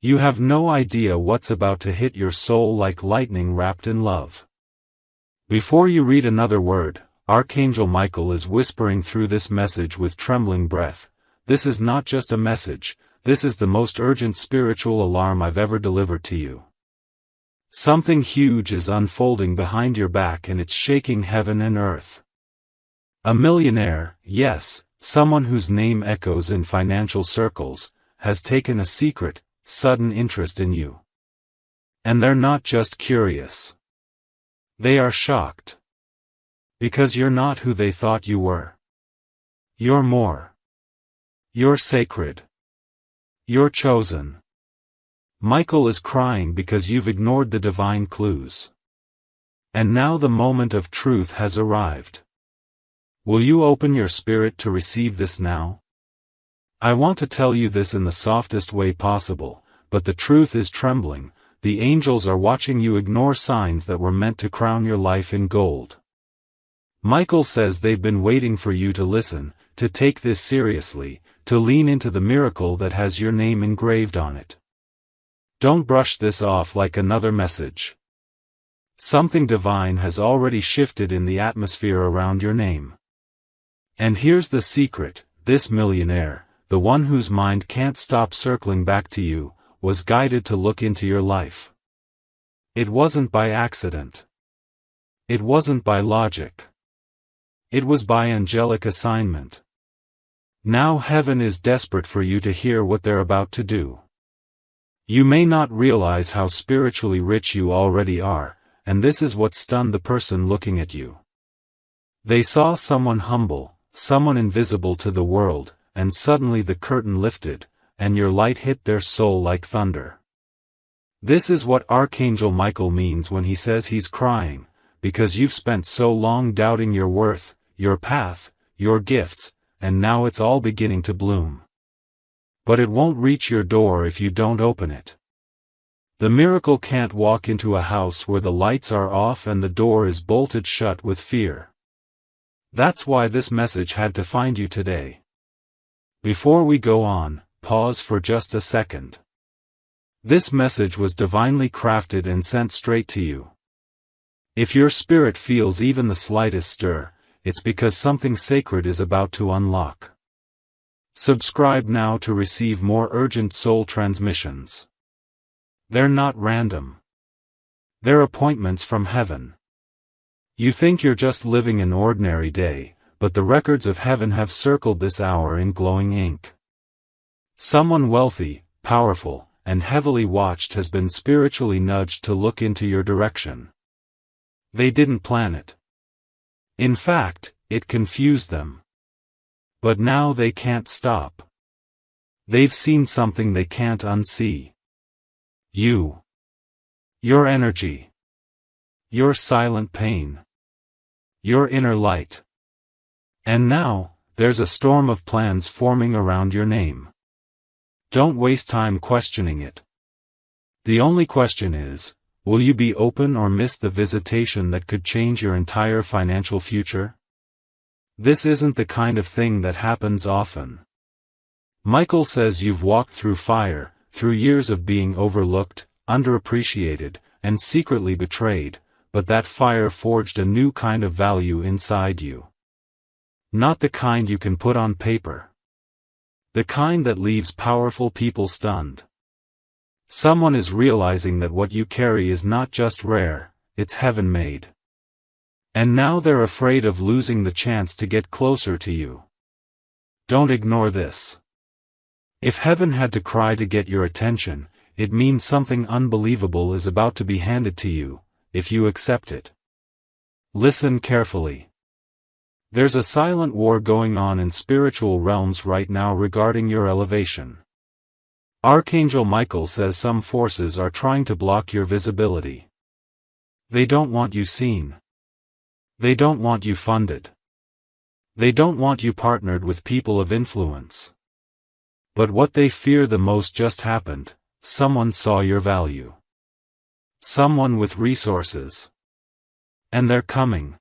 You have no idea what's about to hit your soul like lightning wrapped in love. Before you read another word, Archangel Michael is whispering through this message with trembling breath. This is not just a message, this is the most urgent spiritual alarm I've ever delivered to you. Something huge is unfolding behind your back and it's shaking heaven and earth. A millionaire, yes, someone whose name echoes in financial circles, has taken a secret, sudden interest in you. And they're not just curious. They are shocked. Because you're not who they thought you were. You're more. You're sacred. You're chosen. Michael is crying because you've ignored the divine clues. And now the moment of truth has arrived. Will you open your spirit to receive this now? I want to tell you this in the softest way possible, but the truth is trembling. The angels are watching you ignore signs that were meant to crown your life in gold. Michael says they've been waiting for you to listen, to take this seriously, to lean into the miracle that has your name engraved on it. Don't brush this off like another message. Something divine has already shifted in the atmosphere around your name. And here's the secret, this millionaire, the one whose mind can't stop circling back to you, was guided to look into your life. It wasn't by accident. It wasn't by logic. It was by angelic assignment. Now heaven is desperate for you to hear what they're about to do. You may not realize how spiritually rich you already are, and this is what stunned the person looking at you. They saw someone humble, someone invisible to the world, and suddenly the curtain lifted, and your light hit their soul like thunder. This is what Archangel Michael means when he says he's crying, because you've spent so long doubting your worth, your path, your gifts, and now it's all beginning to bloom. But it won't reach your door if you don't open it. The miracle can't walk into a house where the lights are off and the door is bolted shut with fear. That's why this message had to find you today. Before we go on, pause for just a second. This message was divinely crafted and sent straight to you. If your spirit feels even the slightest stir, it's because something sacred is about to unlock. Subscribe now to receive more urgent soul transmissions. They're not random. They're appointments from heaven. You think you're just living an ordinary day, but the records of heaven have circled this hour in glowing ink. Someone wealthy, powerful, and heavily watched has been spiritually nudged to look into your direction. They didn't plan it. In fact, it confused them. But now they can't stop. They've seen something they can't unsee. You. Your energy. Your silent pain. Your inner light. And now, there's a storm of plans forming around your name. Don't waste time questioning it. The only question is, will you be open or miss the visitation that could change your entire financial future? This isn't the kind of thing that happens often. Michael says you've walked through fire, through years of being overlooked, underappreciated, and secretly betrayed, but that fire forged a new kind of value inside you. Not the kind you can put on paper. The kind that leaves powerful people stunned. Someone is realizing that what you carry is not just rare, it's heaven-made. And now they're afraid of losing the chance to get closer to you. Don't ignore this. If heaven had to cry to get your attention, it means something unbelievable is about to be handed to you, if you accept it. Listen carefully. There's a silent war going on in spiritual realms right now regarding your elevation. Archangel Michael says some forces are trying to block your visibility. They don't want you seen. They don't want you funded. They don't want you partnered with people of influence. But what they fear the most just happened. Someone saw your value. Someone with resources. And they're coming.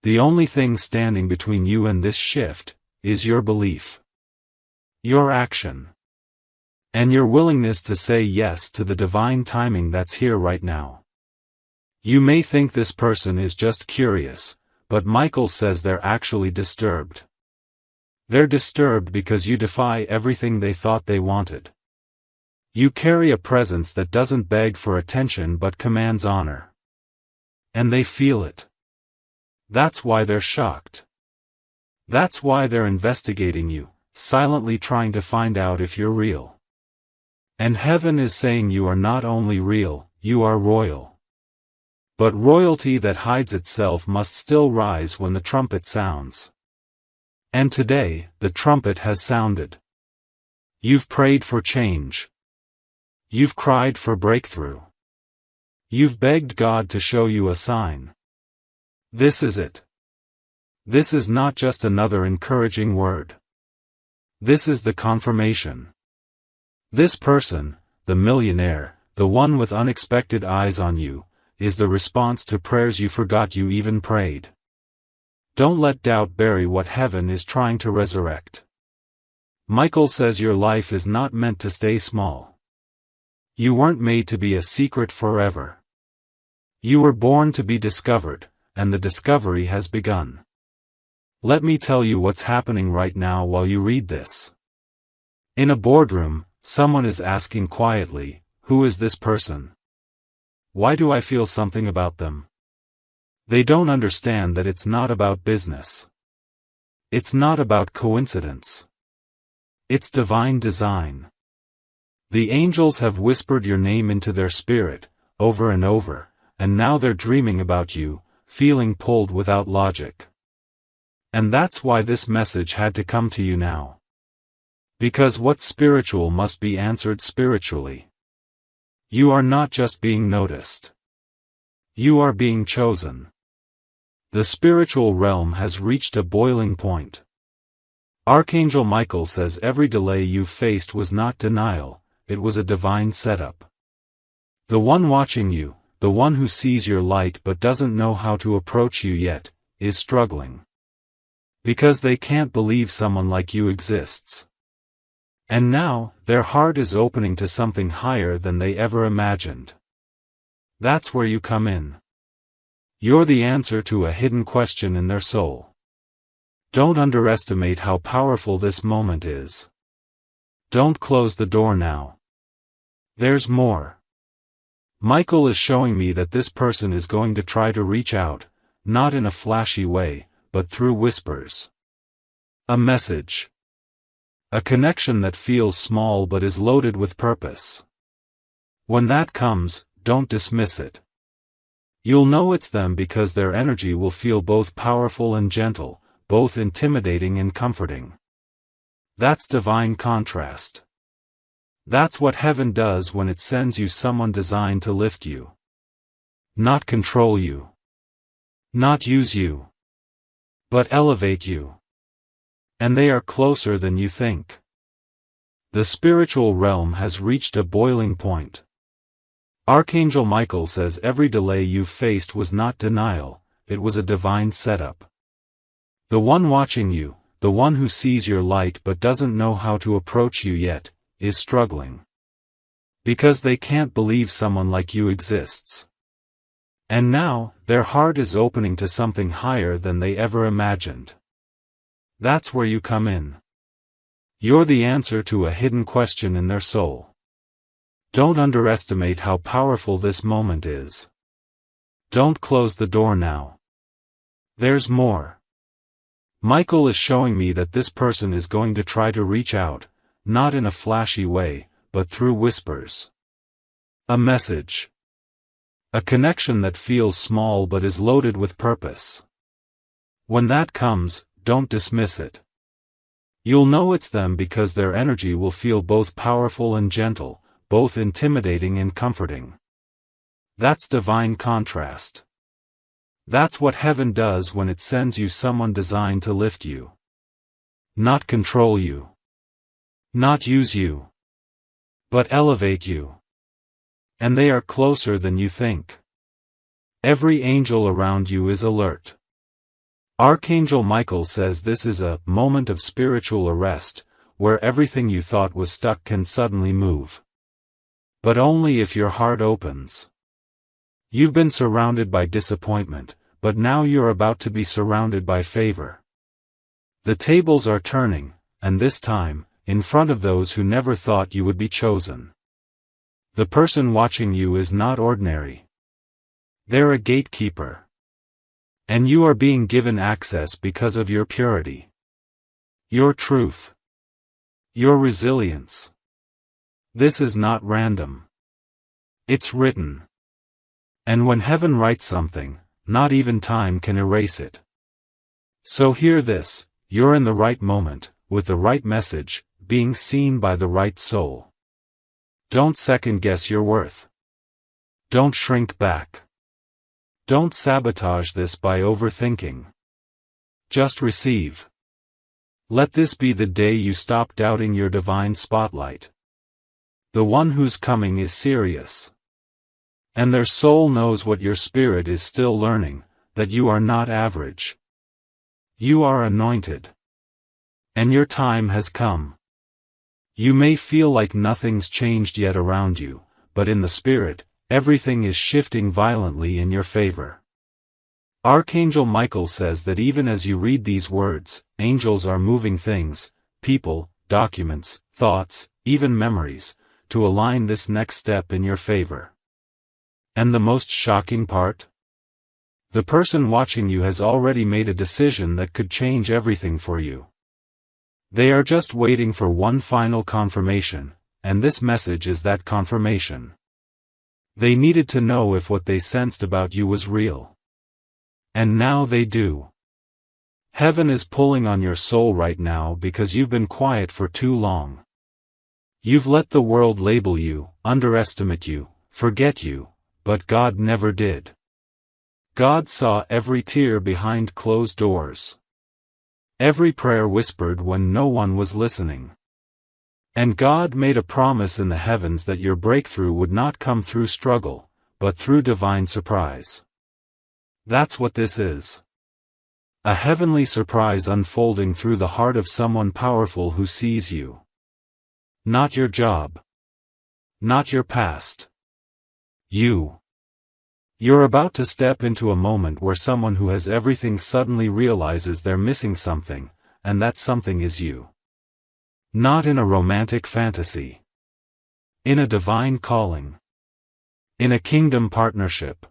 The only thing standing between you and this shift is your belief. Your action. and your willingness to say yes to the divine timing that's here right now. You may think this person is just curious, but Michael says they're actually disturbed. They're disturbed because you defy everything they thought they wanted. You carry a presence that doesn't beg for attention but commands honor. And they feel it. That's why they're shocked. That's why they're investigating you, silently trying to find out if you're real. And heaven is saying you are not only real, you are royal. But royalty that hides itself must still rise when the trumpet sounds. And today, the trumpet has sounded. You've prayed for change. You've cried for breakthrough. You've begged God to show you a sign. This is it. This is not just another encouraging word. This is the confirmation. This person, the millionaire, the one with unexpected eyes on you, is the response to prayers you forgot you even prayed. Don't let doubt bury what heaven is trying to resurrect. Michael says your life is not meant to stay small. You weren't made to be a secret forever. You were born to be discovered, and the discovery has begun. Let me tell you what's happening right now while you read this. In a boardroom, someone is asking quietly, "Who is this person? Why do I feel something about them?" They don't understand that it's not about business. It's not about coincidence. It's divine design. The angels have whispered your name into their spirit, over and over, and now they're dreaming about you, feeling pulled without logic. And that's why this message had to come to you now. Because what's spiritual must be answered spiritually. You are not just being noticed. You are being chosen. The spiritual realm has reached a boiling point. Archangel Michael says every delay you've faced was not denial, it was a divine setup. The one watching you, the one who sees your light but doesn't know how to approach you yet, is struggling. Because they can't believe someone like you exists. And now, their heart is opening to something higher than they ever imagined. That's where you come in. You're the answer to a hidden question in their soul. Don't underestimate how powerful this moment is. Don't close the door now. There's more. Michael is showing me that this person is going to try to reach out, not in a flashy way, but through whispers. A message. A connection that feels small but is loaded with purpose. When that comes, don't dismiss it. You'll know it's them because their energy will feel both powerful and gentle, both intimidating and comforting. That's divine contrast. That's what heaven does when it sends you someone designed to lift you. Not control you. Not use you. But elevate you. And they are closer than you think. The spiritual realm has reached a boiling point. Archangel Michael says every delay you've faced was not denial, it was a divine setup. The one watching you, the one who sees your light but doesn't know how to approach you yet, is struggling. Because they can't believe someone like you exists. And now, their heart is opening to something higher than they ever imagined. That's where you come in. You're the answer to a hidden question in their soul. Don't underestimate how powerful this moment is. Don't close the door now. There's more. Michael is showing me that this person is going to try to reach out, not in a flashy way, but through whispers. A message. A connection that feels small but is loaded with purpose. When that comes, don't dismiss it. You'll know it's them because their energy will feel both powerful and gentle, both intimidating and comforting. That's divine contrast. That's what heaven does when it sends you someone designed to lift you. Not control you. Not use you. But elevate you. And they are closer than you think. Every angel around you is alert. Archangel Michael says this is a moment of spiritual arrest, where everything you thought was stuck can suddenly move. But only if your heart opens. You've been surrounded by disappointment, but now you're about to be surrounded by favor. The tables are turning, and this time, in front of those who never thought you would be chosen. The person watching you is not ordinary. They're a gatekeeper. And you are being given access because of your purity. Your truth. Your resilience. This is not random. It's written. And when heaven writes something, not even time can erase it. So hear this, you're in the right moment, with the right message, being seen by the right soul. Don't second-guess your worth. Don't shrink back. Don't sabotage this by overthinking. Just receive. Let this be the day you stop doubting your divine spotlight. The one who's coming is serious. And their soul knows what your spirit is still learning, that you are not average. You are anointed. And your time has come. You may feel like nothing's changed yet around you, but in the spirit, everything is shifting violently in your favor. Archangel Michael says that even as you read these words, angels are moving things, people, documents, thoughts, even memories, to align this next step in your favor. And the most shocking part? The person watching you has already made a decision that could change everything for you. They are just waiting for one final confirmation, and this message is that confirmation. They needed to know if what they sensed about you was real. And now they do. Heaven is pulling on your soul right now because you've been quiet for too long. You've let the world label you, underestimate you, forget you, but God never did. God saw every tear behind closed doors. Every prayer whispered when no one was listening. And God made a promise in the heavens that your breakthrough would not come through struggle, but through divine surprise. That's what this is. A heavenly surprise unfolding through the heart of someone powerful who sees you. Not your job. Not your past. You. You're about to step into a moment where someone who has everything suddenly realizes they're missing something, and that something is you. Not in a romantic fantasy. In a divine calling. In a kingdom partnership.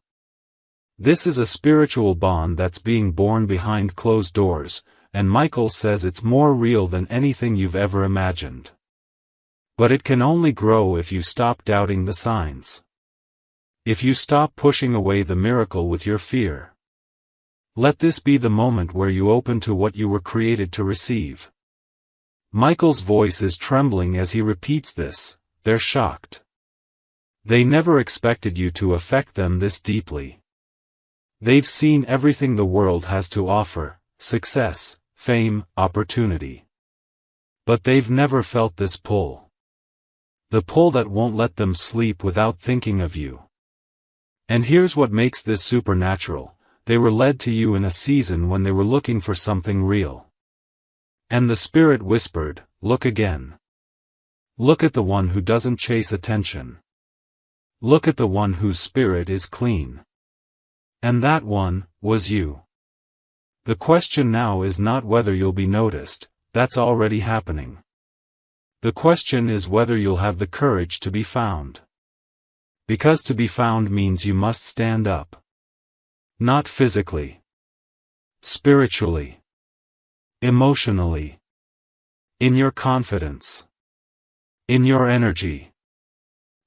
This is a spiritual bond that's being born behind closed doors, and Michael says it's more real than anything you've ever imagined. But it can only grow if you stop doubting the signs. If you stop pushing away the miracle with your fear. Let this be the moment where you open to what you were created to receive. Michael's voice is trembling as he repeats this. They're shocked. They never expected you to affect them this deeply. They've seen everything the world has to offer, success, fame, opportunity. But they've never felt this pull. The pull that won't let them sleep without thinking of you. And here's what makes this supernatural, they were led to you in a season when they were looking for something real. And the Spirit whispered, look again. Look at the one who doesn't chase attention. Look at the one whose spirit is clean. And that one, was you. The question now is not whether you'll be noticed, that's already happening. The question is whether you'll have the courage to be found. Because to be found means you must stand up. Not physically. Spiritually. Emotionally. In your confidence. In your energy.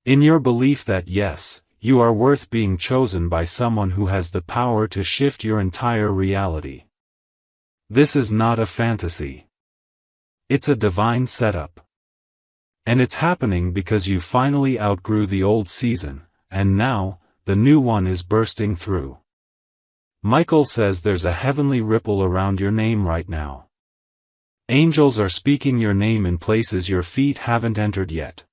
In your belief that yes, you are worth being chosen by someone who has the power to shift your entire reality. This is not a fantasy. It's a divine setup. And it's happening because you finally outgrew the old season, and now, the new one is bursting through. Michael says there's a heavenly ripple around your name right now. Angels are speaking your name in places your feet haven't entered yet.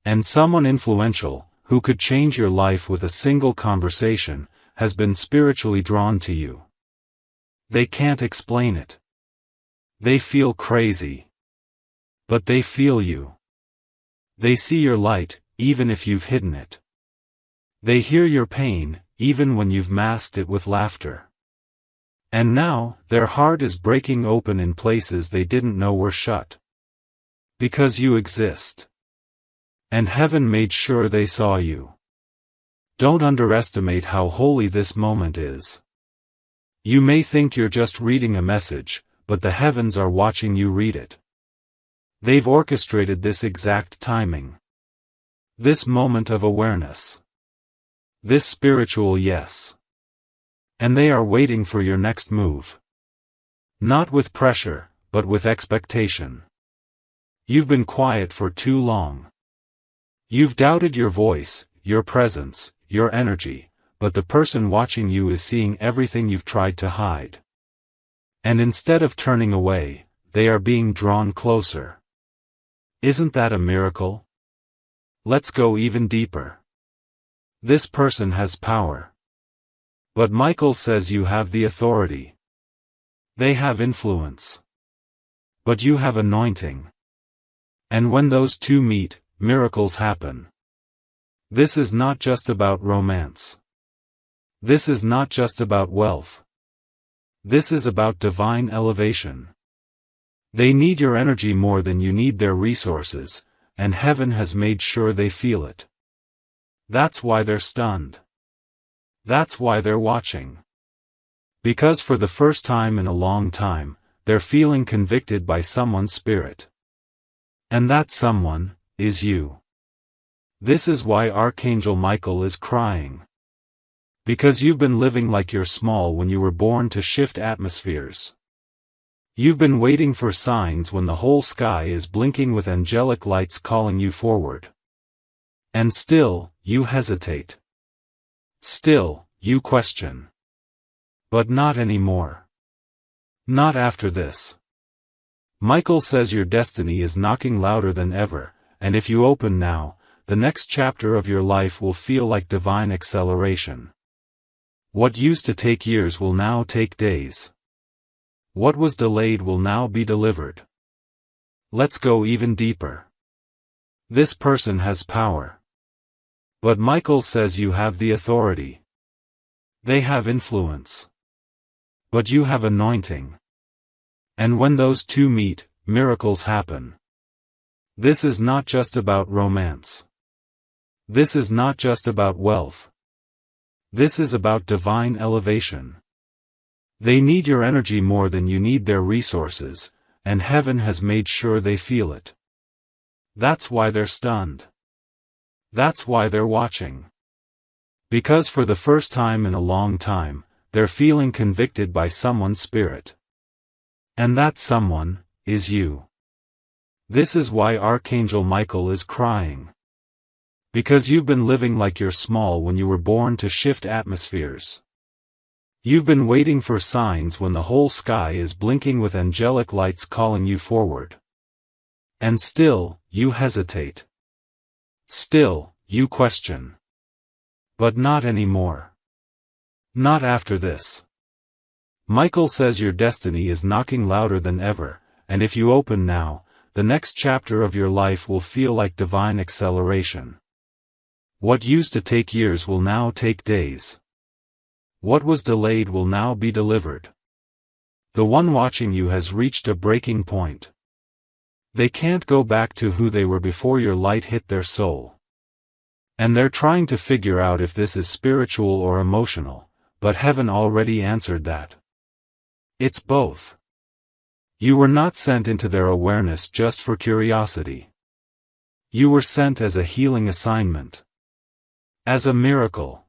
And someone influential, who could change your life with a single conversation, has been spiritually drawn to you. They can't explain it. They feel crazy. But they feel you. They see your light, even if you've hidden it. They hear your pain, even when you've masked it with laughter. And now, their heart is breaking open in places they didn't know were shut. Because you exist. And heaven made sure they saw you. Don't underestimate how holy this moment is. You may think you're just reading a message, but the heavens are watching you read it. They've orchestrated this exact timing. This moment of awareness. This spiritual yes. And they are waiting for your next move. Not with pressure, but with expectation. You've been quiet for too long. You've doubted your voice, your presence, your energy, but the person watching you is seeing everything you've tried to hide. And instead of turning away, they are being drawn closer. Isn't that a miracle? Let's go even deeper. This person has power. But Michael says you have the authority. They have influence. But you have anointing. And when those two meet, miracles happen. This is not just about romance. This is not just about wealth. This is about divine elevation. They need your energy more than you need their resources, and heaven has made sure they feel it. That's why they're stunned. That's why they're watching. Because for the first time in a long time, they're feeling convicted by someone's spirit. And that someone is you. This is why Archangel Michael is crying. Because you've been living like you're small when you were born to shift atmospheres. You've been waiting for signs when the whole sky is blinking with angelic lights calling you forward. And still, you hesitate. Still, you question. But not anymore. Not after this. Michael says your destiny is knocking louder than ever, and if you open now, the next chapter of your life will feel like divine acceleration. What used to take years will now take days. What was delayed will now be delivered. Let's go even deeper. This person has power. But Michael says you have the authority. They have influence. But you have anointing. And when those two meet, miracles happen. This is not just about romance. This is not just about wealth. This is about divine elevation. They need your energy more than you need their resources, and heaven has made sure they feel it. That's why they're stunned. That's why they're watching. Because for the first time in a long time, they're feeling convicted by someone's spirit. And that someone is you. This is why Archangel Michael is crying. Because you've been living like you're small when you were born to shift atmospheres. You've been waiting for signs when the whole sky is blinking with angelic lights calling you forward. And still, you hesitate. Still, you question. But not anymore. Not after this. Michael says your destiny is knocking louder than ever, and if you open now, the next chapter of your life will feel like divine acceleration. What used to take years will now take days. What was delayed will now be delivered. The one watching you has reached a breaking point. They can't go back to who they were before your light hit their soul. And they're trying to figure out if this is spiritual or emotional, but heaven already answered that. It's both. You were not sent into their awareness just for curiosity. You were sent as a healing assignment. As a miracle.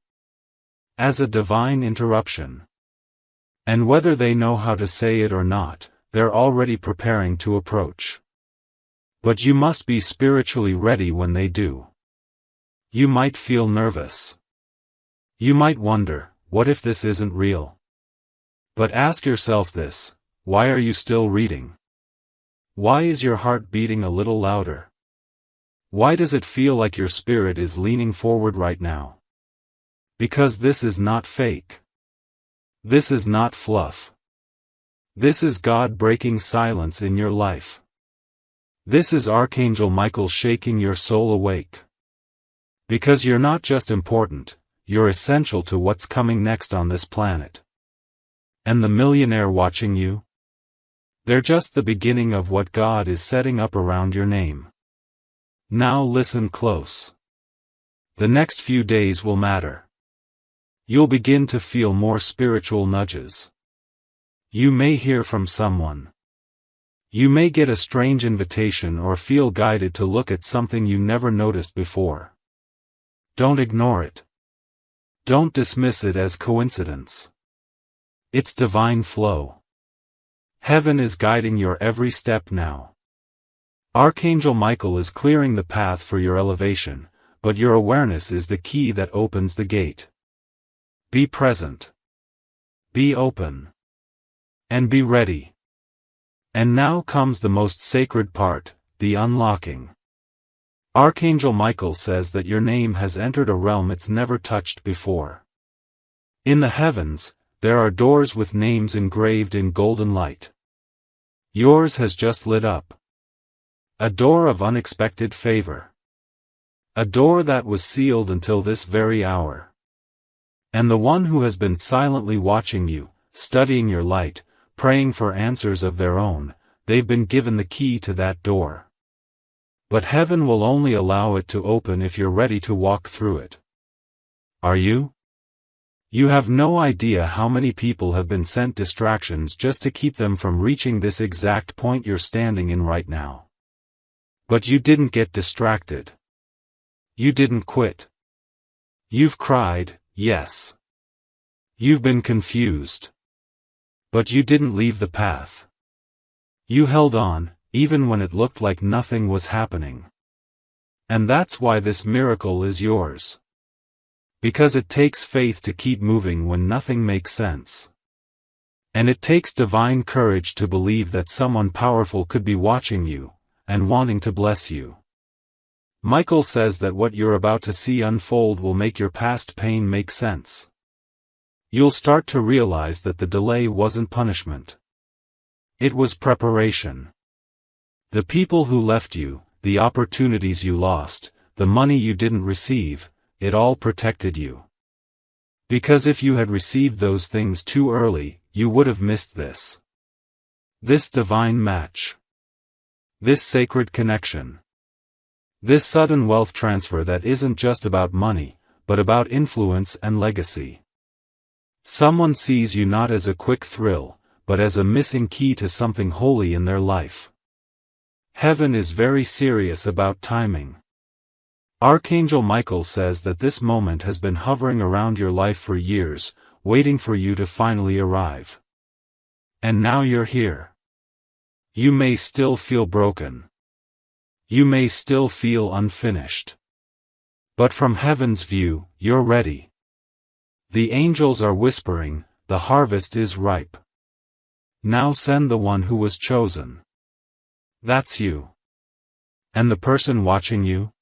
As a divine interruption. And whether they know how to say it or not, they're already preparing to approach. But you must be spiritually ready when they do. You might feel nervous. You might wonder, what if this isn't real? But ask yourself this, why are you still reading? Why is your heart beating a little louder? Why does it feel like your spirit is leaning forward right now? Because this is not fake. This is not fluff. This is God breaking silence in your life. This is Archangel Michael shaking your soul awake. Because you're not just important, you're essential to what's coming next on this planet. And the millionaire watching you? They're just the beginning of what God is setting up around your name. Now listen close. The next few days will matter. You'll begin to feel more spiritual nudges. You may hear from someone. You may get a strange invitation or feel guided to look at something you never noticed before. Don't ignore it. Don't dismiss it as coincidence. It's divine flow. Heaven is guiding your every step now. Archangel Michael is clearing the path for your elevation, but your awareness is the key that opens the gate. Be present. Be open. And be ready. And now comes the most sacred part, the unlocking. Archangel Michael says that your name has entered a realm it's never touched before. In the heavens, there are doors with names engraved in golden light. Yours has just lit up. A door of unexpected favor. A door that was sealed until this very hour. And the one who has been silently watching you, studying your light, praying for answers of their own, they've been given the key to that door. But heaven will only allow it to open if you're ready to walk through it. Are you? You have no idea how many people have been sent distractions just to keep them from reaching this exact point you're standing in right now. But you didn't get distracted. You didn't quit. You've cried, yes. You've been confused. But you didn't leave the path. You held on, even when it looked like nothing was happening. And that's why this miracle is yours. Because it takes faith to keep moving when nothing makes sense. And it takes divine courage to believe that someone powerful could be watching you, and wanting to bless you. Michael says that what you're about to see unfold will make your past pain make sense. You'll start to realize that the delay wasn't punishment. It was preparation. The people who left you, the opportunities you lost, the money you didn't receive, it all protected you. Because if you had received those things too early, you would have missed this. This divine match. This sacred connection. This sudden wealth transfer that isn't just about money, but about influence and legacy. Someone sees you not as a quick thrill, but as a missing key to something holy in their life. Heaven is very serious about timing. Archangel Michael says that this moment has been hovering around your life for years, waiting for you to finally arrive. And now you're here. You may still feel broken. You may still feel unfinished. But from heaven's view, you're ready. The angels are whispering, the harvest is ripe. Now send the one who was chosen. That's you. And the person watching you?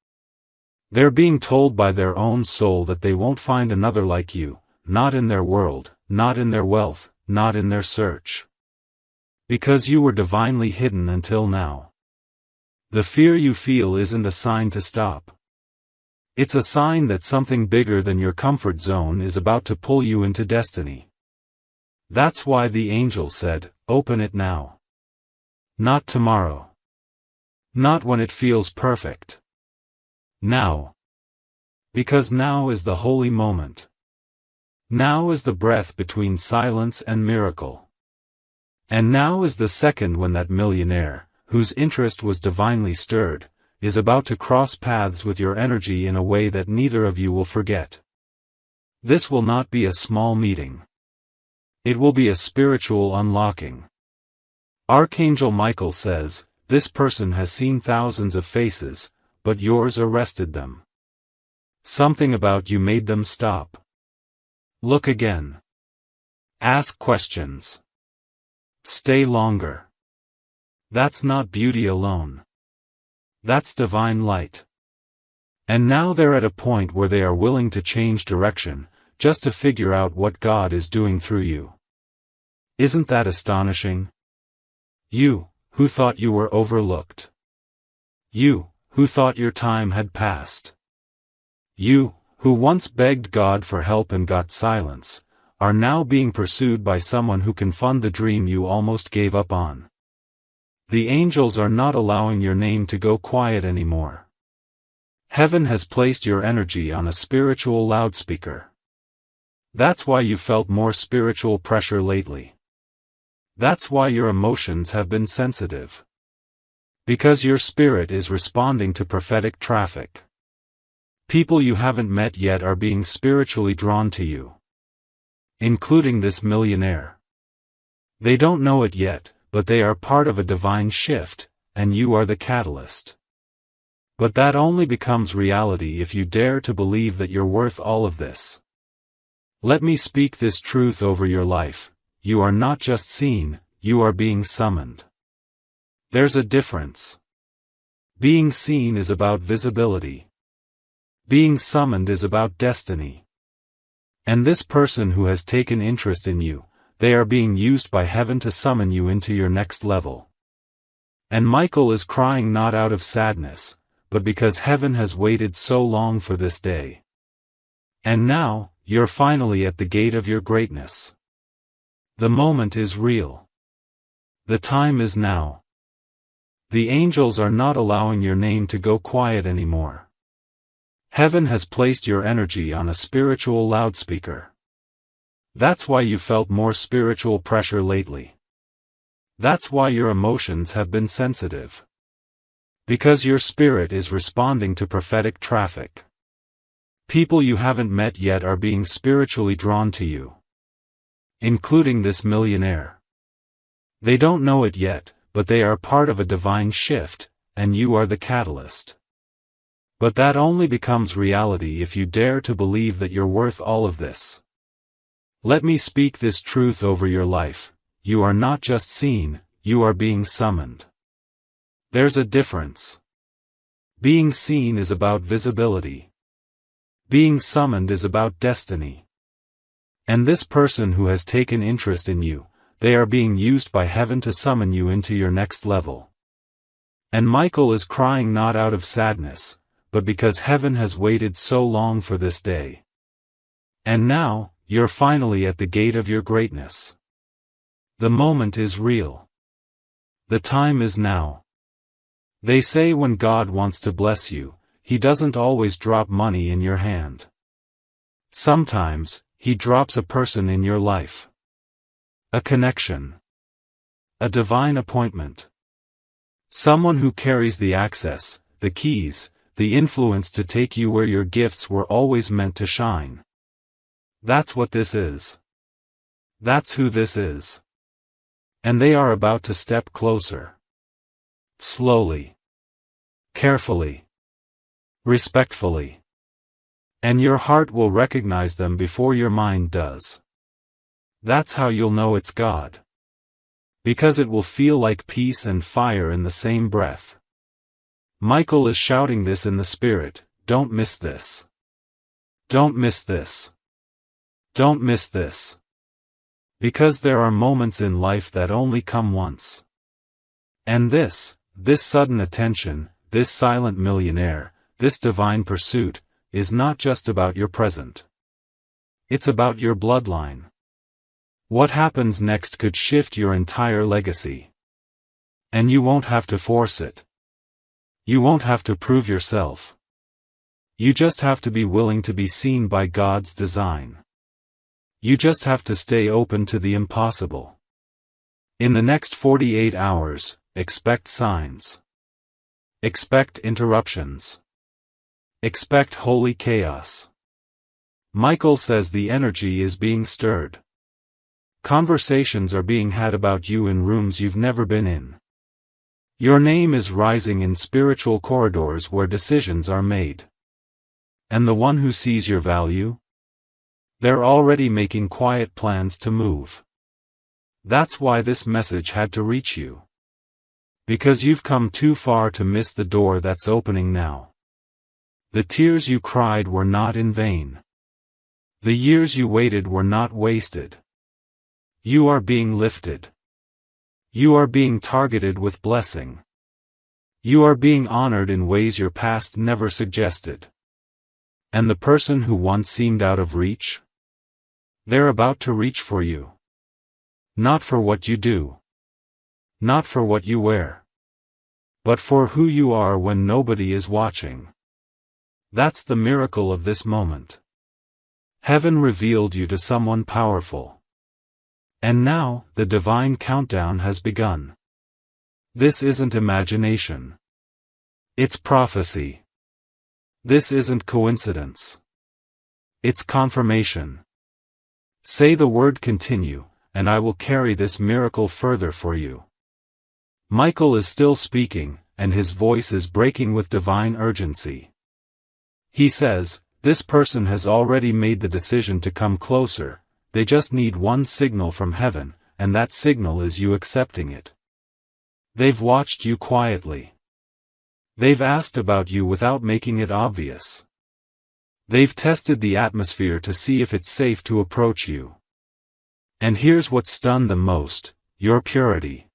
They're being told by their own soul that they won't find another like you, not in their world, not in their wealth, not in their search. Because you were divinely hidden until now. The fear you feel isn't a sign to stop. It's a sign that something bigger than your comfort zone is about to pull you into destiny. That's why the angel said, open it now. Not tomorrow. Not when it feels perfect. Now. Because now is the holy moment. Now is the breath between silence and miracle. And now is the second when that millionaire, whose interest was divinely stirred, is about to cross paths with your energy in a way that neither of you will forget. This will not be a small meeting. It will be a spiritual unlocking. Archangel Michael says, this person has seen thousands of faces, but yours arrested them. Something about you made them stop. Look again. Ask questions. Stay longer. That's not beauty alone. That's divine light. And now they're at a point where they are willing to change direction, just to figure out what God is doing through you. Isn't that astonishing? You, who thought you were overlooked. You, who thought your time had passed. You, who once begged God for help and got silence, are now being pursued by someone who can fund the dream you almost gave up on. The angels are not allowing your name to go quiet anymore. Heaven has placed your energy on a spiritual loudspeaker. That's why you felt more spiritual pressure lately. That's why your emotions have been sensitive. Because your spirit is responding to prophetic traffic. People you haven't met yet are being spiritually drawn to you. Including this millionaire. They don't know it yet, but they are part of a divine shift, and you are the catalyst. But that only becomes reality if you dare to believe that you're worth all of this. Let me speak this truth over your life: you are not just seen, you are being summoned. There's a difference. Being seen is about visibility. Being summoned is about destiny. And this person who has taken interest in you, they are being used by heaven to summon you into your next level. And Michael is crying not out of sadness, but because heaven has waited so long for this day. And now, you're finally at the gate of your greatness. The moment is real. The time is now. The angels are not allowing your name to go quiet anymore. Heaven has placed your energy on a spiritual loudspeaker. That's why you felt more spiritual pressure lately. That's why your emotions have been sensitive. Because your spirit is responding to prophetic traffic. People you haven't met yet are being spiritually drawn to you. Including this millionaire. They don't know it yet, but they are part of a divine shift, and you are the catalyst. But that only becomes reality if you dare to believe that you're worth all of this. Let me speak this truth over your life: you are not just seen, you are being summoned. There's a difference. Being seen is about visibility. Being summoned is about destiny. And this person who has taken interest in you, they are being used by heaven to summon you into your next level. And Michael is crying not out of sadness, but because heaven has waited so long for this day. And now, you're finally at the gate of your greatness. The moment is real. The time is now. They say when God wants to bless you, He doesn't always drop money in your hand. Sometimes, He drops a person in your life. A connection. A divine appointment. Someone who carries the access, the keys, the influence to take you where your gifts were always meant to shine. That's what this is. That's who this is. And they are about to step closer. Slowly. Carefully. Respectfully. And your heart will recognize them before your mind does. That's how you'll know it's God. Because it will feel like peace and fire in the same breath. Michael is shouting this in the spirit: don't miss this. Don't miss this. Don't miss this. Because there are moments in life that only come once. And this sudden attention, this silent millionaire, this divine pursuit, is not just about your present. It's about your bloodline. What happens next could shift your entire legacy. And you won't have to force it. You won't have to prove yourself. You just have to be willing to be seen by God's design. You just have to stay open to the impossible. In the next 48 hours, expect signs. Expect interruptions. Expect holy chaos. Michael says the energy is being stirred. Conversations are being had about you in rooms you've never been in. Your name is rising in spiritual corridors where decisions are made. And the one who sees your value? They're already making quiet plans to move. That's why this message had to reach you. Because you've come too far to miss the door that's opening now. The tears you cried were not in vain. The years you waited were not wasted. You are being lifted. You are being targeted with blessing. You are being honored in ways your past never suggested. And the person who once seemed out of reach? They're about to reach for you. Not for what you do. Not for what you wear. But for who you are when nobody is watching. That's the miracle of this moment. Heaven revealed you to someone powerful. And now, the divine countdown has begun. This isn't imagination. It's prophecy. This isn't coincidence. It's confirmation. Say the word continue, and I will carry this miracle further for you. Michael is still speaking, and his voice is breaking with divine urgency. He says, this person has already made the decision to come closer, they just need one signal from heaven, and that signal is you accepting it. They've watched you quietly. They've asked about you without making it obvious. They've tested the atmosphere to see if it's safe to approach you. And here's what stunned them most, your purity.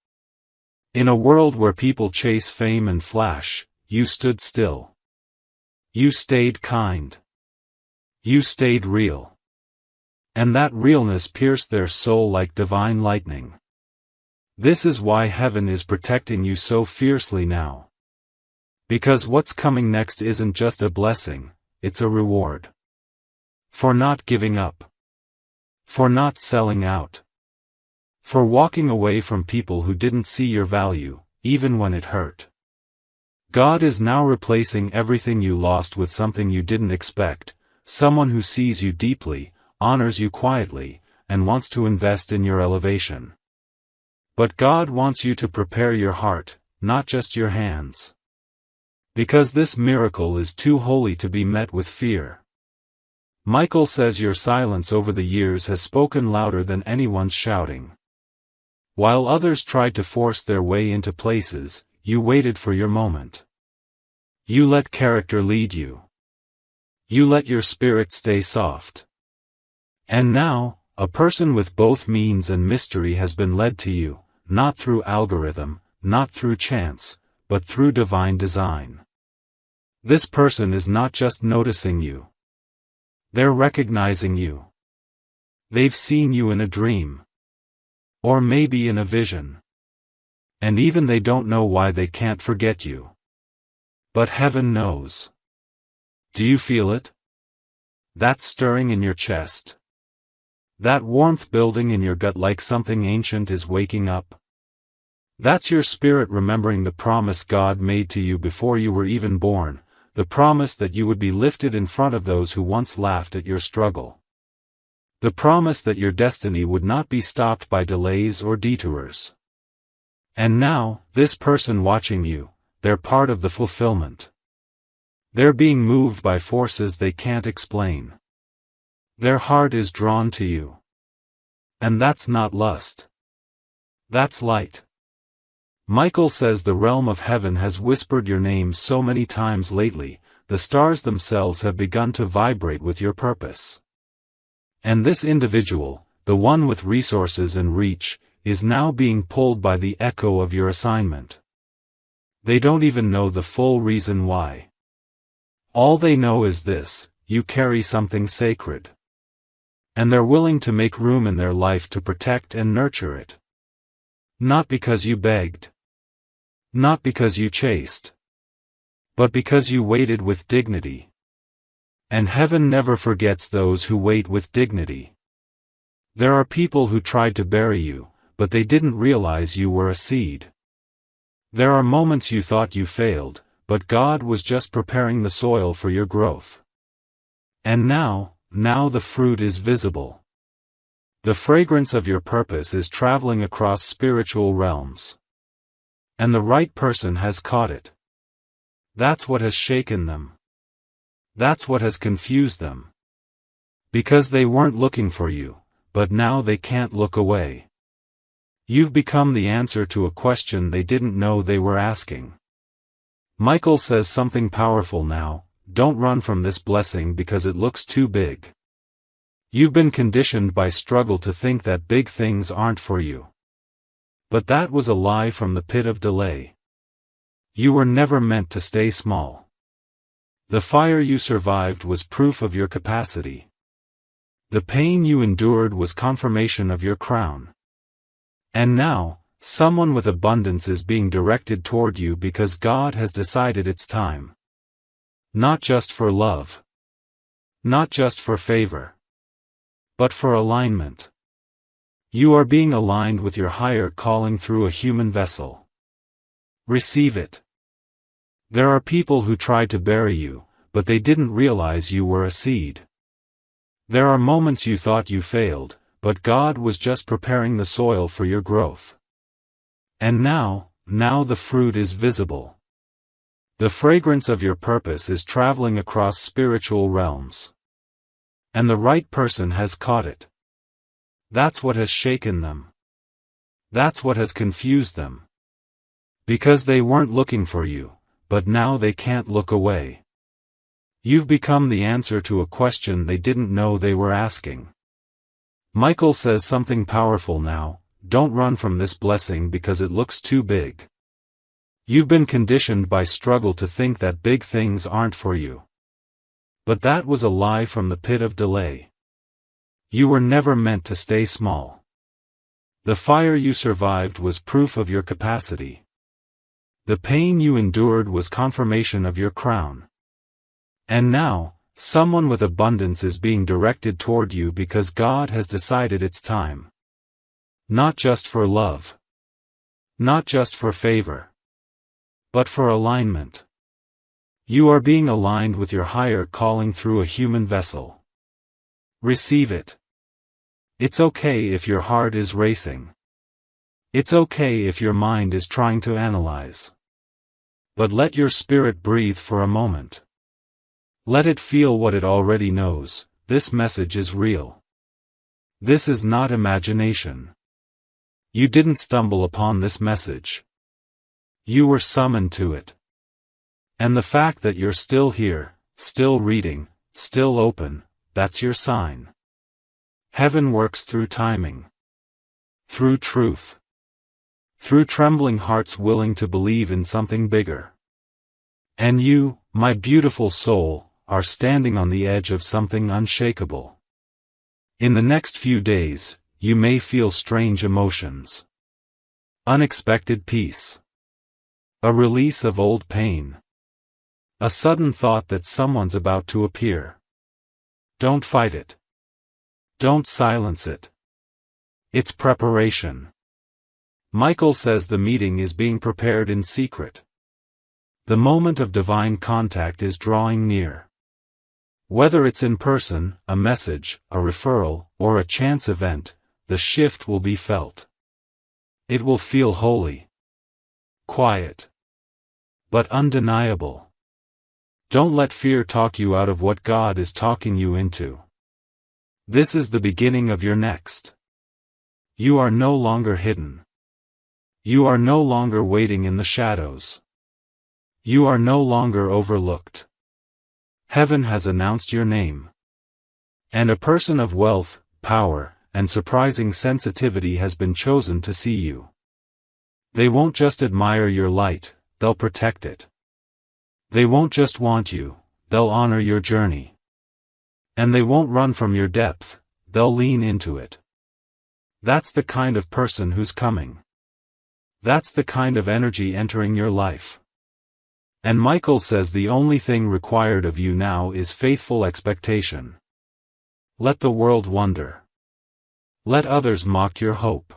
In a world where people chase fame and flash, you stood still. You stayed kind. You stayed real. And that realness pierced their soul like divine lightning. This is why heaven is protecting you so fiercely now. Because what's coming next isn't just a blessing, it's a reward. For not giving up. For not selling out. For walking away from people who didn't see your value, even when it hurt. God is now replacing everything you lost with something you didn't expect, someone who sees you deeply, honors you quietly, and wants to invest in your elevation. But God wants you to prepare your heart, not just your hands. Because this miracle is too holy to be met with fear. Michael says your silence over the years has spoken louder than anyone's shouting. While others tried to force their way into places, you waited for your moment. You let character lead you. You let your spirit stay soft. And now, a person with both means and mystery has been led to you, not through algorithm, not through chance, but through divine design. This person is not just noticing you. They're recognizing you. They've seen you in a dream. Or maybe in a vision. And even they don't know why they can't forget you. But heaven knows. Do you feel it? That stirring in your chest. That warmth building in your gut like something ancient is waking up. That's your spirit remembering the promise God made to you before you were even born, the promise that you would be lifted in front of those who once laughed at your struggle. The promise that your destiny would not be stopped by delays or detours. And now, this person watching you, they're part of the fulfillment. They're being moved by forces they can't explain. Their heart is drawn to you. And that's not lust. That's light. Michael says the realm of heaven has whispered your name so many times lately, the stars themselves have begun to vibrate with your purpose. And this individual, the one with resources and reach, is now being pulled by the echo of your assignment. They don't even know the full reason why. All they know is this: you carry something sacred. And they're willing to make room in their life to protect and nurture it. Not because you begged. Not because you chased. But because you waited with dignity. And heaven never forgets those who wait with dignity. There are people who tried to bury you, but they didn't realize you were a seed. There are moments you thought you failed, but God was just preparing the soil for your growth. And now the fruit is visible. The fragrance of your purpose is traveling across spiritual realms. And the right person has caught it. That's what has shaken them. That's what has confused them. Because they weren't looking for you, but now they can't look away. You've become the answer to a question they didn't know they were asking. Michael says something powerful now: don't run from this blessing because it looks too big. You've been conditioned by struggle to think that big things aren't for you. But that was a lie from the pit of delay. You were never meant to stay small. The fire you survived was proof of your capacity. The pain you endured was confirmation of your crown. And now, someone with abundance is being directed toward you because God has decided it's time. Not just for love. Not just for favor. But for alignment. You are being aligned with your higher calling through a human vessel. Receive it. There are people who tried to bury you, but they didn't realize you were a seed. There are moments you thought you failed, but God was just preparing the soil for your growth. And now the fruit is visible. The fragrance of your purpose is traveling across spiritual realms. And the right person has caught it. That's what has shaken them. That's what has confused them. Because they weren't looking for you, but now they can't look away. You've become the answer to a question they didn't know they were asking. Michael says something powerful now: don't run from this blessing because it looks too big. You've been conditioned by struggle to think that big things aren't for you. But that was a lie from the pit of delay. You were never meant to stay small. The fire you survived was proof of your capacity. The pain you endured was confirmation of your crown. And now, someone with abundance is being directed toward you because God has decided it's time. Not just for love. Not just for favor. But for alignment. You are being aligned with your higher calling through a human vessel. Receive it. It's okay if your heart is racing. It's okay if your mind is trying to analyze. But let your spirit breathe for a moment. Let it feel what it already knows: this message is real. This is not imagination. You didn't stumble upon this message. You were summoned to it. And the fact that you're still here, still reading, still open, that's your sign. Heaven works through timing. Through truth. Through trembling hearts willing to believe in something bigger. And you, my beautiful soul, are standing on the edge of something unshakable. In the next few days, you may feel strange emotions. Unexpected peace. A release of old pain. A sudden thought that someone's about to appear. Don't fight it. Don't silence it. It's preparation. Michael says the meeting is being prepared in secret. The moment of divine contact is drawing near. Whether it's in person, a message, a referral, or a chance event, the shift will be felt. It will feel holy. Quiet. But undeniable. Don't let fear talk you out of what God is talking you into. This is the beginning of your next. You are no longer hidden. You are no longer waiting in the shadows. You are no longer overlooked. Heaven has announced your name. And a person of wealth, power, and surprising sensitivity has been chosen to see you. They won't just admire your light, they'll protect it. They won't just want you, they'll honor your journey. And they won't run from your depth, they'll lean into it. That's the kind of person who's coming. That's the kind of energy entering your life. And Michael says the only thing required of you now is faithful expectation. Let the world wonder. Let others mock your hope.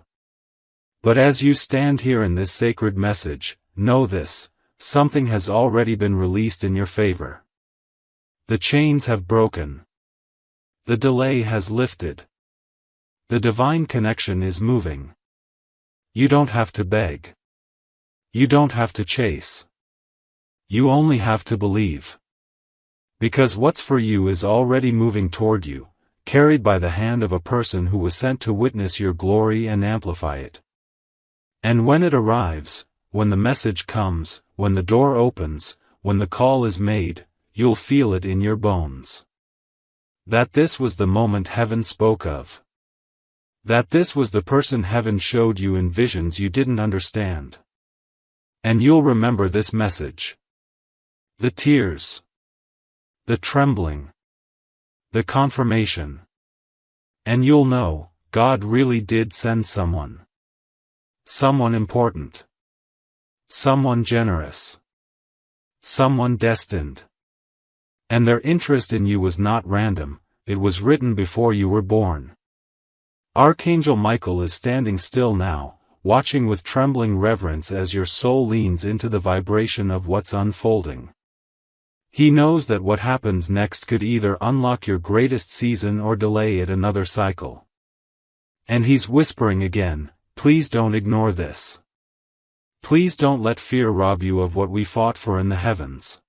But as you stand here in this sacred message, know this: something has already been released in your favor. The chains have broken. The delay has lifted. The divine connection is moving. You don't have to beg. You don't have to chase. You only have to believe. Because what's for you is already moving toward you, carried by the hand of a person who was sent to witness your glory and amplify it. And when it arrives, when the message comes, when the door opens, when the call is made, you'll feel it in your bones. That this was the moment heaven spoke of. That this was the person heaven showed you in visions you didn't understand. And you'll remember this message. The tears. The trembling. The confirmation. And you'll know, God really did send someone. Someone important. Someone generous. Someone destined. And their interest in you was not random, it was written before you were born. Archangel Michael is standing still now, watching with trembling reverence as your soul leans into the vibration of what's unfolding. He knows that what happens next could either unlock your greatest season or delay it another cycle. And he's whispering again, please don't ignore this. Please don't let fear rob you of what we fought for in the heavens.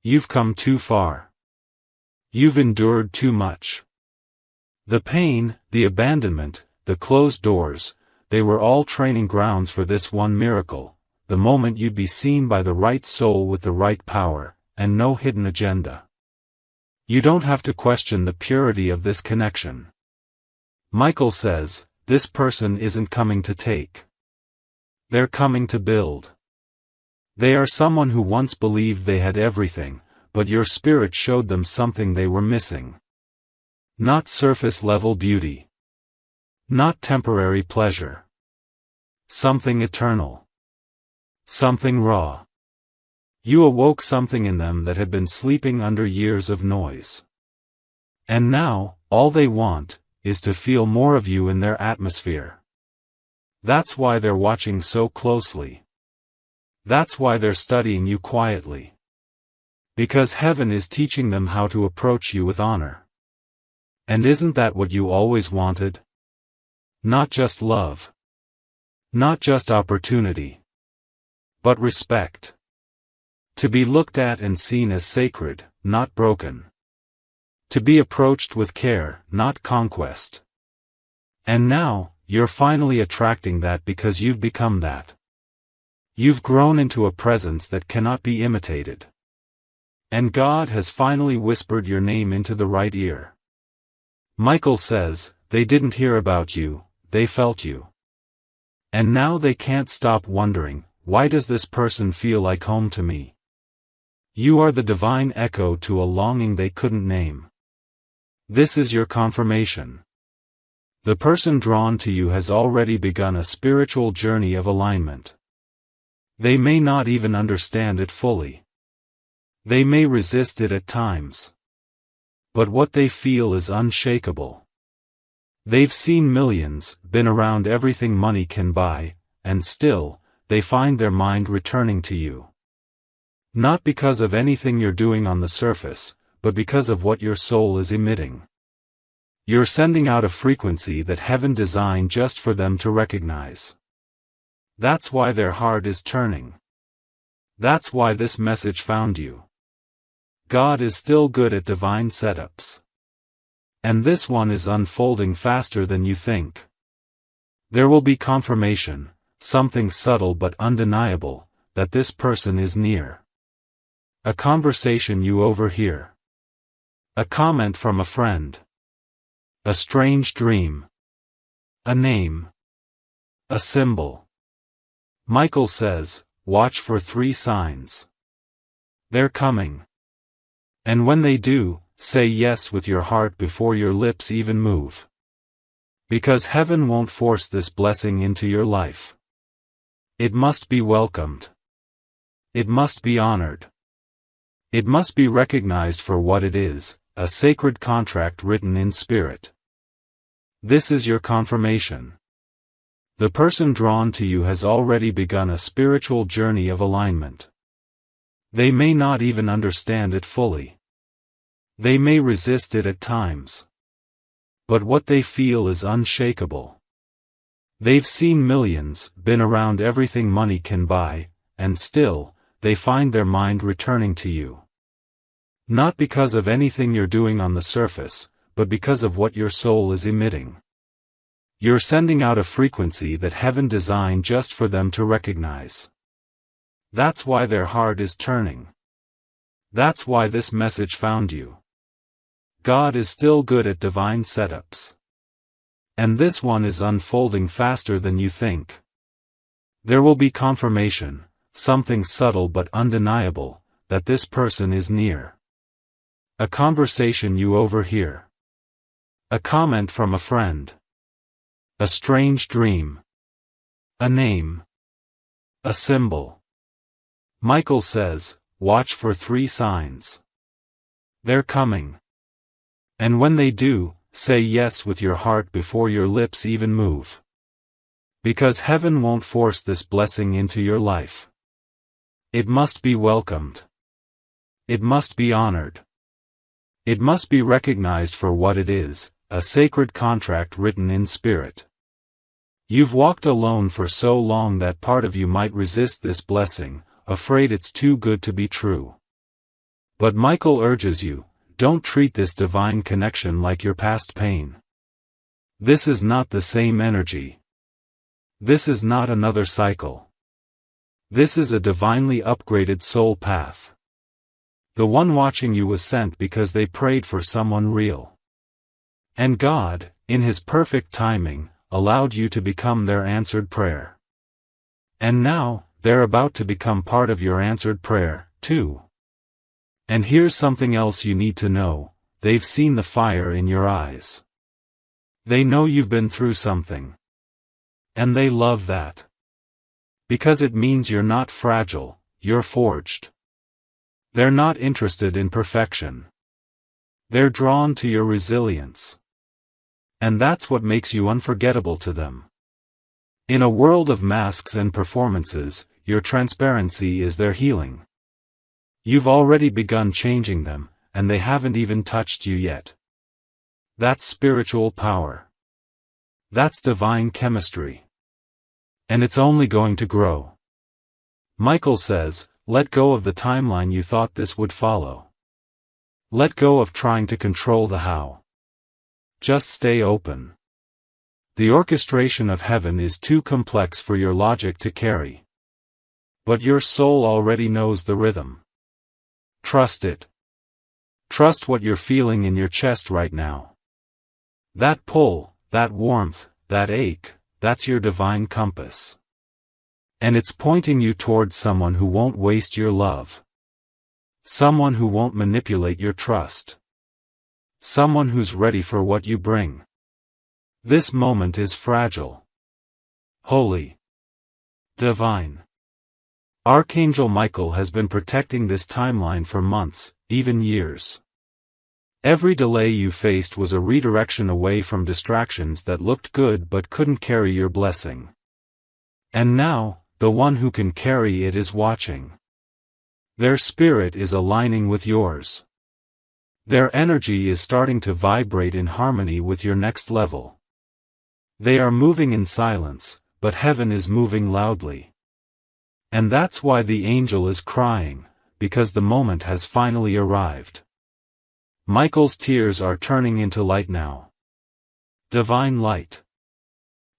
You've come too far. You've endured too much. The pain, the abandonment, the closed doors, they were all training grounds for this one miracle, the moment you'd be seen by the right soul with the right power, and no hidden agenda. You don't have to question the purity of this connection. Michael says, this person isn't coming to take. They're coming to build. They are someone who once believed they had everything, but your spirit showed them something they were missing. Not surface-level beauty. Not temporary pleasure. Something eternal. Something raw. You awoke something in them that had been sleeping under years of noise. And now, all they want, is to feel more of you in their atmosphere. That's why they're watching so closely. That's why they're studying you quietly. Because heaven is teaching them how to approach you with honor. And isn't that what you always wanted? Not just love. Not just opportunity. But respect. To be looked at and seen as sacred, not broken. To be approached with care, not conquest. And now, you're finally attracting that because you've become that. You've grown into a presence that cannot be imitated. And God has finally whispered your name into the right ear. Michael says, they didn't hear about you, they felt you. And now they can't stop wondering, why does this person feel like home to me? You are the divine echo to a longing they couldn't name. This is your confirmation. The person drawn to you has already begun a spiritual journey of alignment. They may not even understand it fully. They may resist it at times. But what they feel is unshakable. They've seen millions, been around everything money can buy, and still, they find their mind returning to you. Not because of anything you're doing on the surface, but because of what your soul is emitting. You're sending out a frequency that heaven designed just for them to recognize. That's why their heart is turning. That's why this message found you. God is still good at divine setups. And this one is unfolding faster than you think. There will be confirmation, something subtle but undeniable, that this person is near. A conversation you overhear. A comment from a friend. A strange dream. A name. A symbol. Michael says, watch for 3 signs. They're coming. And when they do, say yes with your heart before your lips even move. Because heaven won't force this blessing into your life. It must be welcomed. It must be honored. It must be recognized for what it is, a sacred contract written in spirit. This is your confirmation. The person drawn to you has already begun a spiritual journey of alignment. They may not even understand it fully. They may resist it at times. But what they feel is unshakable. They've seen millions, been around everything money can buy, and still, they find their mind returning to you. Not because of anything you're doing on the surface, but because of what your soul is emitting. You're sending out a frequency that heaven designed just for them to recognize. That's why their heart is turning. That's why this message found you. God is still good at divine setups. And this one is unfolding faster than you think. There will be confirmation, something subtle but undeniable, that this person is near. A conversation you overhear. A comment from a friend. A strange dream. A name. A symbol. Michael says, watch for 3 signs. They're coming. And when they do, say yes with your heart before your lips even move. Because heaven won't force this blessing into your life. It must be welcomed. It must be honored. It must be recognized for what it is, a sacred contract written in spirit. You've walked alone for so long that part of you might resist this blessing, afraid it's too good to be true. But Michael urges you, don't treat this divine connection like your past pain. This is not the same energy. This is not another cycle. This is a divinely upgraded soul path. The one watching you was sent because they prayed for someone real. And God, in His perfect timing, allowed you to become their answered prayer. And now, they're about to become part of your answered prayer, too. And here's something else you need to know, they've seen the fire in your eyes. They know you've been through something. And they love that. Because it means you're not fragile, you're forged. They're not interested in perfection. They're drawn to your resilience. And that's what makes you unforgettable to them. In a world of masks and performances, your transparency is their healing. You've already begun changing them, and they haven't even touched you yet. That's spiritual power. That's divine chemistry. And it's only going to grow. Michael says, let go of the timeline you thought this would follow. Let go of trying to control the how. Just stay open. The orchestration of heaven is too complex for your logic to carry. But your soul already knows the rhythm. Trust it. Trust what you're feeling in your chest right now. That pull, that warmth, that ache, that's your divine compass. And it's pointing you towards someone who won't waste your love. Someone who won't manipulate your trust. Someone who's ready for what you bring. This moment is fragile. Holy. Divine. Archangel Michael has been protecting this timeline for months, even years. Every delay you faced was a redirection away from distractions that looked good but couldn't carry your blessing. And now, the one who can carry it is watching. Their spirit is aligning with yours. Their energy is starting to vibrate in harmony with your next level. They are moving in silence, but heaven is moving loudly. And that's why the angel is crying, because the moment has finally arrived. Michael's tears are turning into light now. Divine light.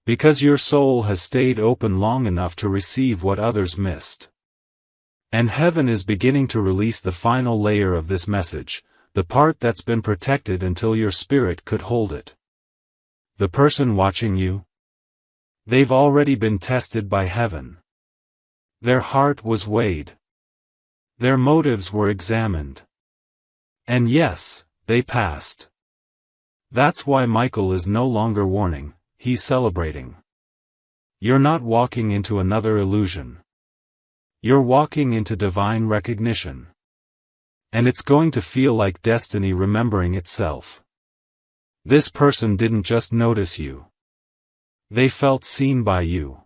Because your soul has stayed open long enough to receive what others missed. And heaven is beginning to release the final layer of this message, the part that's been protected until your spirit could hold it. The person watching you? They've already been tested by heaven. Their heart was weighed. Their motives were examined. And yes, they passed. That's why Michael is no longer warning, he's celebrating. You're not walking into another illusion. You're walking into divine recognition. And it's going to feel like destiny remembering itself. This person didn't just notice you. They felt seen by you.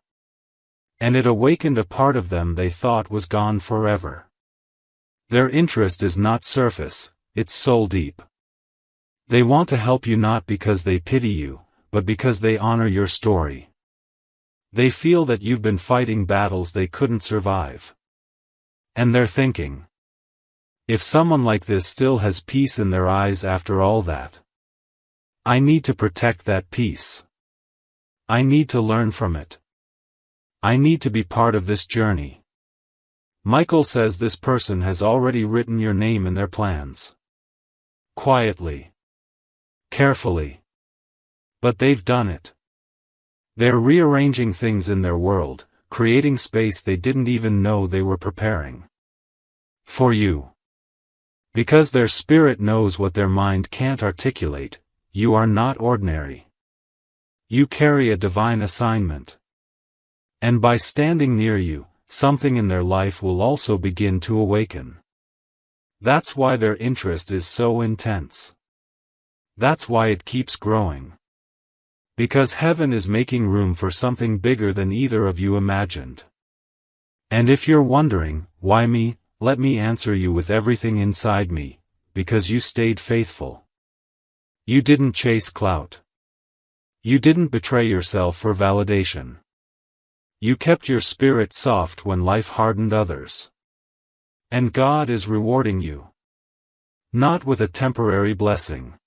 And it awakened a part of them they thought was gone forever. Their interest is not surface, it's soul deep. They want to help you not because they pity you, but because they honor your story. They feel that you've been fighting battles they couldn't survive. And they're thinking, if someone like this still has peace in their eyes after all that, I need to protect that peace. I need to learn from it. I need to be part of this journey. Michael says this person has already written your name in their plans. Quietly. Carefully. But they've done it. They're rearranging things in their world, creating space they didn't even know they were preparing for you. Because their spirit knows what their mind can't articulate, you are not ordinary. You carry a divine assignment. And by standing near you, something in their life will also begin to awaken. That's why their interest is so intense. That's why it keeps growing. Because heaven is making room for something bigger than either of you imagined. And if you're wondering, why me, let me answer you with everything inside me, because you stayed faithful. You didn't chase clout. You didn't betray yourself for validation. You kept your spirit soft when life hardened others. And God is rewarding you. Not with a temporary blessing,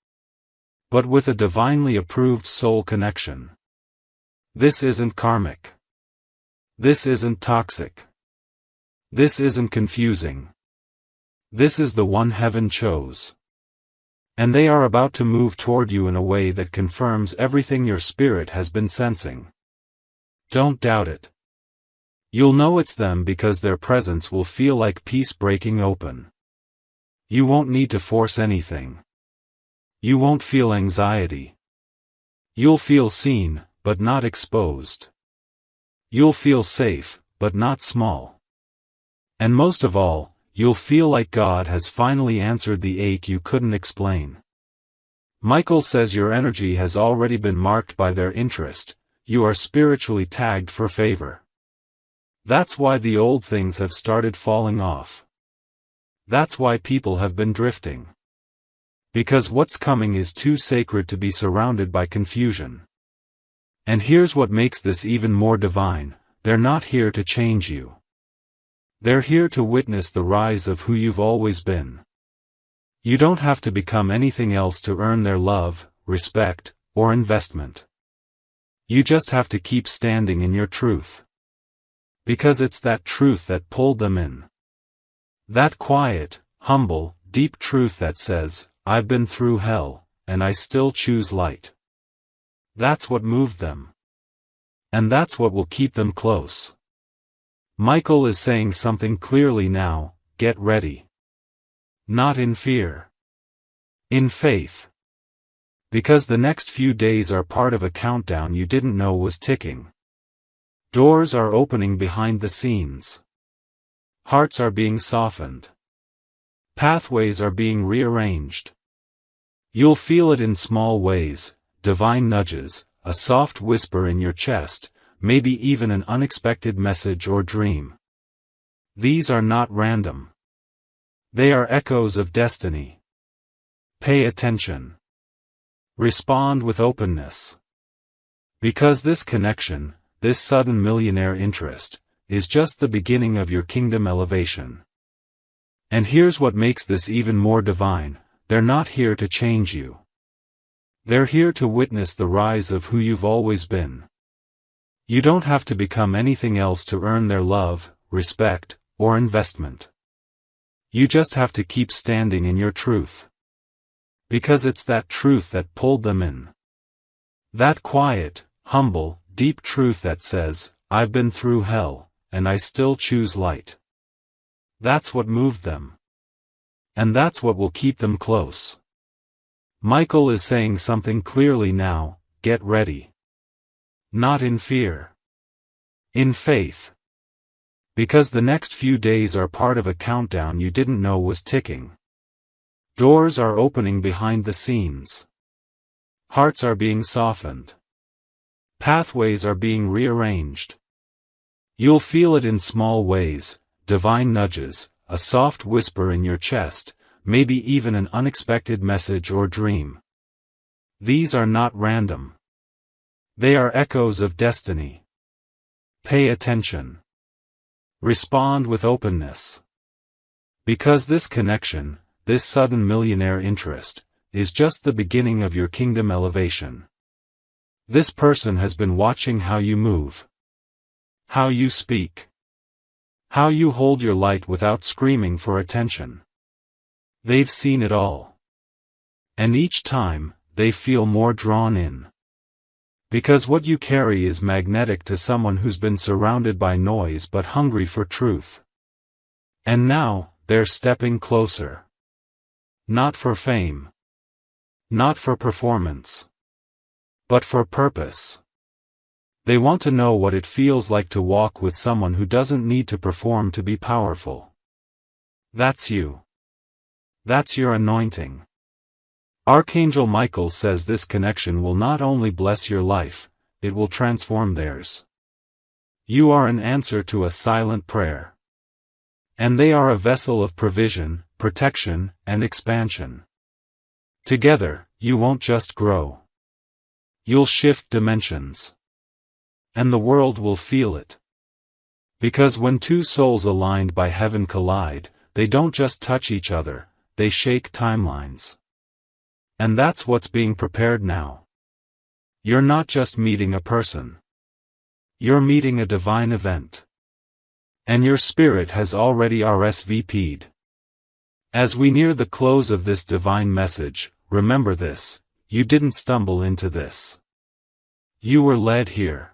but with a divinely approved soul connection. This isn't karmic. This isn't toxic. This isn't confusing. This is the one heaven chose. And they are about to move toward you in a way that confirms everything your spirit has been sensing. Don't doubt it. You'll know it's them because their presence will feel like peace breaking open. You won't need to force anything. You won't feel anxiety. You'll feel seen, but not exposed. You'll feel safe, but not small. And most of all, you'll feel like God has finally answered the ache you couldn't explain. Michael says your energy has already been marked by their interest, you are spiritually tagged for favor. That's why the old things have started falling off. That's why people have been drifting. Because what's coming is too sacred to be surrounded by confusion. And here's what makes this even more divine, they're not here to change you. They're here to witness the rise of who you've always been. You don't have to become anything else to earn their love, respect, or investment. You just have to keep standing in your truth. Because it's that truth that pulled them in. That quiet, humble, deep truth that says, I've been through hell, and I still choose light. That's what moved them. And that's what will keep them close. Michael is saying something clearly now, get ready. Not in fear. In faith. Because the next few days are part of a countdown you didn't know was ticking. Doors are opening behind the scenes. Hearts are being softened. Pathways are being rearranged. You'll feel it in small ways, divine nudges, a soft whisper in your chest, maybe even an unexpected message or dream. These are not random. They are echoes of destiny. Pay attention. Respond with openness. Because this connection, this sudden millionaire interest, is just the beginning of your kingdom elevation. And here's what makes this even more divine, they're not here to change you. They're here to witness the rise of who you've always been. You don't have to become anything else to earn their love, respect, or investment. You just have to keep standing in your truth. Because it's that truth that pulled them in. That quiet, humble, deep truth that says, I've been through hell, and I still choose light. That's what moved them. And that's what will keep them close. Michael is saying something clearly now, get ready. Not in fear. In faith. Because the next few days are part of a countdown you didn't know was ticking. Doors are opening behind the scenes. Hearts are being softened. Pathways are being rearranged. You'll feel it in small ways, divine nudges, a soft whisper in your chest, maybe even an unexpected message or dream. These are not random. They are echoes of destiny. Pay attention. Respond with openness. Because this connection, this sudden millionaire interest, is just the beginning of your kingdom elevation. This person has been watching how you move. How you speak. How you hold your light without screaming for attention. They've seen it all. And each time, they feel more drawn in. Because what you carry is magnetic to someone who's been surrounded by noise but hungry for truth. And now, they're stepping closer. Not for fame. Not for performance. But for purpose. They want to know what it feels like to walk with someone who doesn't need to perform to be powerful. That's you. That's your anointing. Archangel Michael says this connection will not only bless your life, it will transform theirs. You are an answer to a silent prayer. And they are a vessel of provision, protection, and expansion. Together, you won't just grow. You'll shift dimensions. And the world will feel it. Because when two souls aligned by heaven collide, they don't just touch each other, they shake timelines. And that's what's being prepared now. You're not just meeting a person. You're meeting a divine event. And your spirit has already RSVP'd. As we near the close of this divine message, remember this: you didn't stumble into this. You were led here.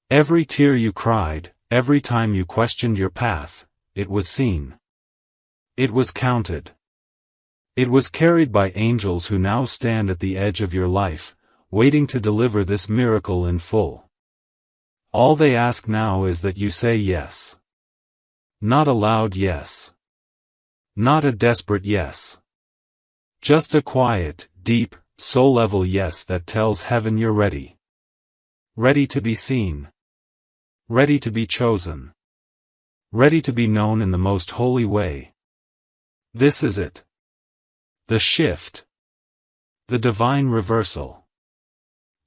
Every tear you cried, every time you questioned your path, it was seen. It was counted. It was carried by angels who now stand at the edge of your life, waiting to deliver this miracle in full. All they ask now is that you say yes. Not a loud yes. Not a desperate yes. Just a quiet, deep, soul-level yes that tells heaven you're ready. Ready to be seen. Ready to be chosen. Ready to be known in the most holy way. This is it. The shift. The divine reversal.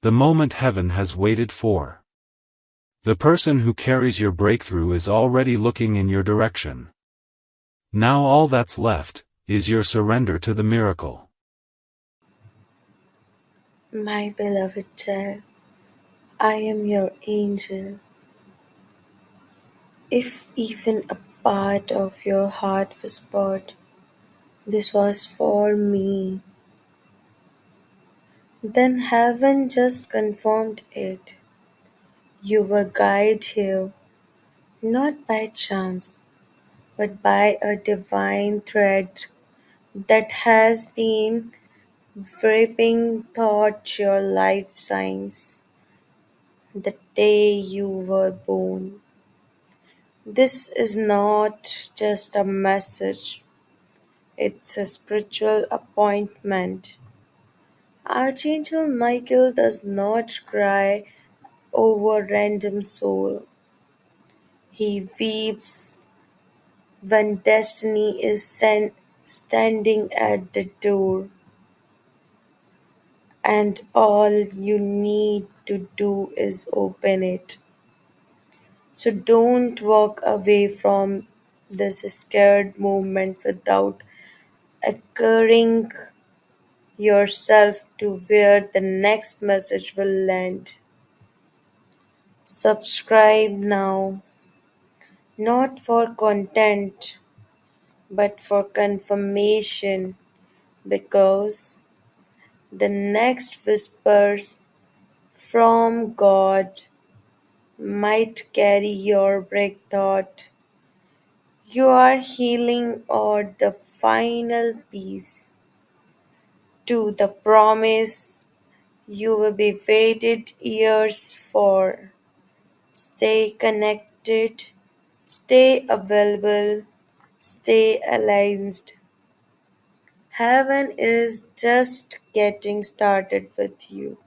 The moment heaven has waited for. The person who carries your breakthrough is already looking in your direction. Now all that's left is your surrender to the miracle. My beloved child, I am your angel. If even a part of your heart whispered, "This was for me," then heaven just confirmed it. You were guided here, not by chance, but by a divine thread that has been wrapping throughout your life since the day you were born. This is not just a message, it's a spiritual appointment. Archangel Michael does not cry over random soul. He weeps when destiny is standing at the door, and all you need to do is open it. So don't walk away from this scared moment without anchoring yourself to where the next message will land. Subscribe now, not for content, but for confirmation, because the next whispers from God might carry your break thought, your healing, or the final piece to the promise you will be waited years for. Stay connected, stay available, stay aligned. Heaven is just getting started with you.